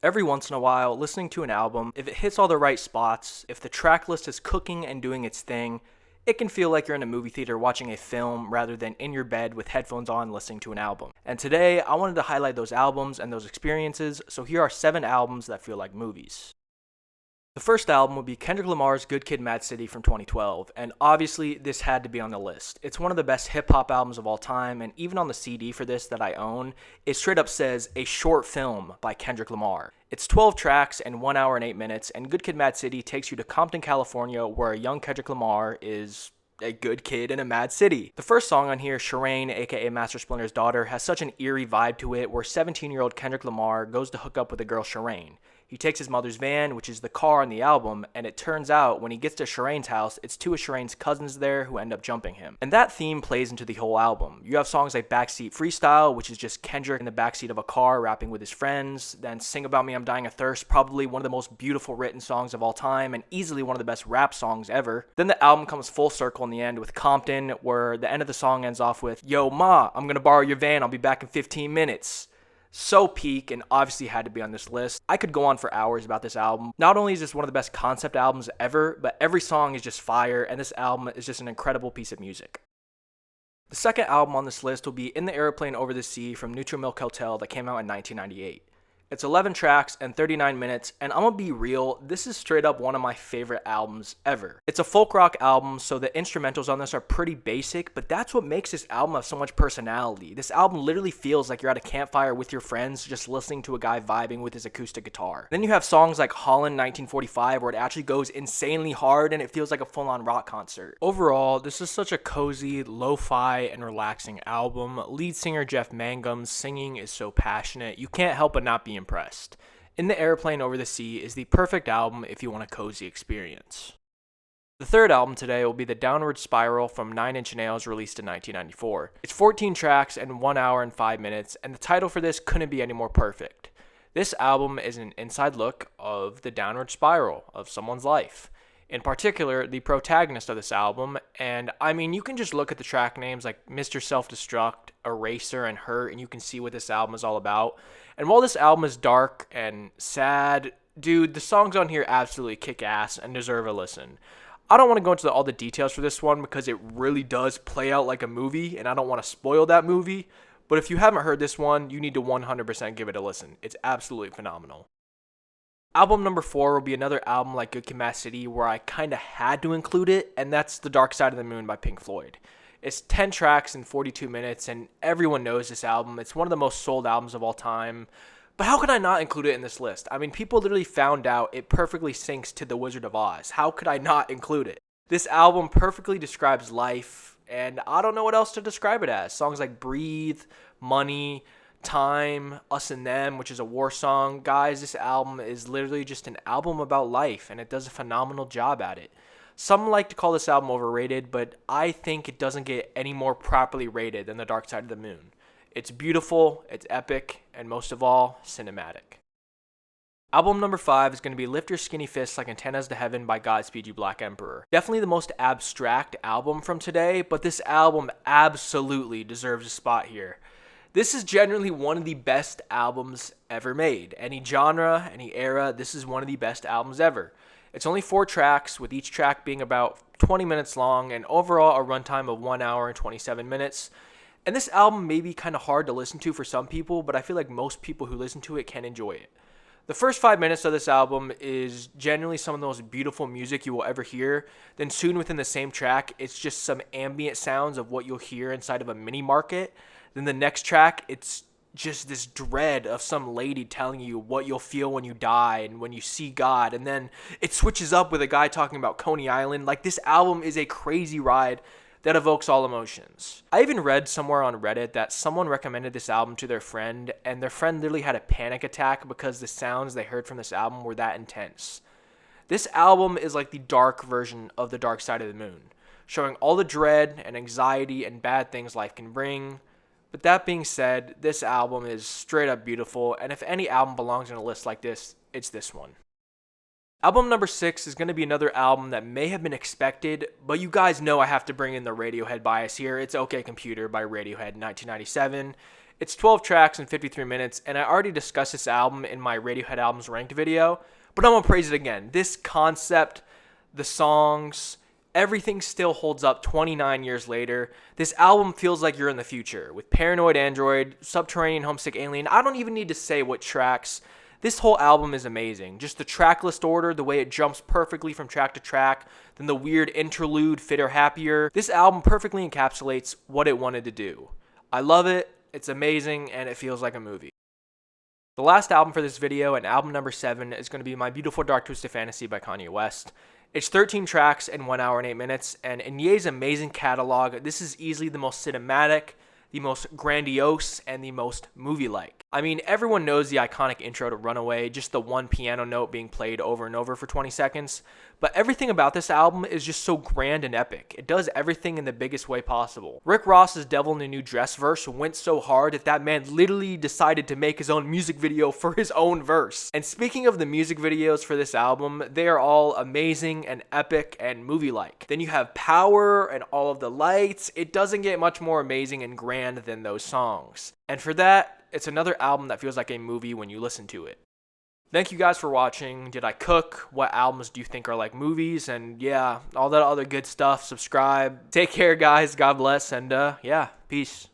Every once in a while, listening to an album, if it hits all the right spots, if the track list is cooking and doing its thing, it can feel like you're in a movie theater watching a film rather than in your bed with headphones on listening to an album. And today, I wanted to highlight those albums and those experiences, so here are 7 albums that feel like movies. The first album would be Kendrick Lamar's Good Kid, Mad City from 2012, and obviously this had to be on the list. It's one of the best hip-hop albums of all time, and even on the CD for this that I own, it straight up says, a short film by Kendrick Lamar. It's 12 tracks and 1 hour and 8 minutes, and Good Kid, Mad City takes you to Compton, California, where a young Kendrick Lamar is a good kid in a mad city. The first song on here, Sherane, aka Master Splinter's daughter, has such an eerie vibe to it where 17-year-old Kendrick Lamar goes to hook up with the girl Sherane. He takes his mother's van, which is the car on the album, and it turns out when he gets to Sherane's house, it's 2 of Sherane's cousins there who end up jumping him. And that theme plays into the whole album. You have songs like Backseat Freestyle, which is just Kendrick in the backseat of a car rapping with his friends. Then Sing About Me, I'm Dying of Thirst, probably one of the most beautiful written songs of all time and easily one of the best rap songs ever. Then the album comes full circle in the end with Compton, where the end of the song ends off with, "Yo, Ma, I'm gonna borrow your van, I'll be back in 15 minutes. So peak, and obviously had to be on this list. I could go on for hours about this album. Not only is this one of the best concept albums ever, but every song is just fire, and this album is just an incredible piece of music. The second album on this list will be In the Airplane Over the Sea from Neutral Milk Hotel that came out in 1998. It's 11 tracks and 39 minutes, and I'm gonna be real, this is straight up one of my favorite albums ever. It's a folk rock album, so the instrumentals on this are pretty basic, but that's what makes this album have so much personality. This album literally feels like you're at a campfire with your friends just listening to a guy vibing with his acoustic guitar. Then you have songs like Holland 1945 where it actually goes insanely hard and it feels like a full-on rock concert. Overall, this is such a cozy, lo-fi, and relaxing album. Lead singer Jeff Mangum's singing is so passionate, you can't help but not be impressed. In the Airplane Over the Sea is the perfect album if you want a cozy experience. The third album today will be The Downward Spiral from 9 Inch Nails, released in 1994. It's 14 tracks and 1 hour and 5 minutes, and the title for this couldn't be any more perfect. This album is an inside look of the downward spiral of someone's life. In particular, the protagonist of this album, and I mean, you can just look at the track names like Mr. Self-Destruct, Eraser, and Hurt, and you can see what this album is all about. And while this album is dark and sad, dude, the songs on here absolutely kick ass and deserve a listen. I don't want to go into all the details for this one because it really does play out like a movie, and I don't want to spoil that movie, but if you haven't heard this one, you need to 100% give it a listen. It's absolutely phenomenal. Album number 4 will be another album like Good Kid, Mad City where I kinda had to include it, and that's The Dark Side of the Moon by Pink Floyd. It's 10 tracks and 42 minutes, and everyone knows this album. It's one of the most sold albums of all time. But how could I not include it in this list? I mean, people literally found out it perfectly syncs to The Wizard of Oz. How could I not include it? This album perfectly describes life, and I don't know what else to describe it as. Songs like Breathe, Money, Time, Us and Them, which is a war song. Guys, this album is literally just an album about life, and it does a phenomenal job at it. Some like to call this album overrated, but I think it doesn't get any more properly rated than The Dark Side of the Moon. It's beautiful, it's epic, and most of all, cinematic. Album number 5 is going to be Lift Your Skinny Fists Like Antennas to Heaven by Godspeed You Black Emperor. Definitely the most abstract album from today, but this album absolutely deserves a spot here. This is generally one of the best albums ever made. Any genre, any era, this is one of the best albums ever. It's only 4 tracks, with each track being about 20 minutes long, and overall a runtime of 1 hour and 27 minutes. And this album may be kind of hard to listen to for some people, but I feel like most people who listen to it can enjoy it. The first 5 minutes of this album is generally some of the most beautiful music you will ever hear. Then soon within the same track, it's just some ambient sounds of what you'll hear inside of a mini market. Then the next track, it's just this dread of some lady telling you what you'll feel when you die and when you see God. And then it switches up with a guy talking about Coney Island. Like, this album is a crazy ride that evokes all emotions. I even read somewhere on Reddit that someone recommended this album to their friend, and their friend literally had a panic attack because the sounds they heard from this album were that intense. This album is like the dark version of The Dark Side of the Moon, showing all the dread and anxiety and bad things life can bring. But that being said, this album is straight up beautiful, and if any album belongs in a list like this, it's this one. Album number 6 is going to be another album that may have been expected, but you guys know I have to bring in the Radiohead bias here. It's OK Computer by Radiohead in 1997. It's 12 tracks and 53 minutes, and I already discussed this album in my Radiohead Albums Ranked video, but I'm gonna praise it again. This concept, the songs, everything still holds up 29 years later. This album feels like you're in the future with Paranoid Android, Subterranean Homesick Alien. I don't even need to say what tracks. This whole album is amazing. Just the track list order, the way it jumps perfectly from track to track, then the weird interlude, Fitter Happier. This album perfectly encapsulates what it wanted to do. I love it, it's amazing, and it feels like a movie. The last album for this video, and album number 7, is going to be My Beautiful Dark Twisted Fantasy by Kanye West. It's 13 tracks in 1 hour and 8 minutes, and in Ye's amazing catalog, this is easily the most cinematic, the most grandiose, and the most movie-like. I mean, everyone knows the iconic intro to Runaway, just the one piano note being played over and over for 20 seconds, but everything about this album is just so grand and epic. It does everything in the biggest way possible. Rick Ross's Devil in a New Dress verse went so hard that man literally decided to make his own music video for his own verse. And speaking of the music videos for this album, they are all amazing and epic and movie-like. Then you have Power and all of the lights. It doesn't get much more amazing and grand than those songs. And for that, it's another album that feels like a movie when you listen to it. Thank you guys for watching. Did I cook? What albums do you think are like movies? And yeah, all that other good stuff. Subscribe. Take care, guys. God bless. And yeah, peace.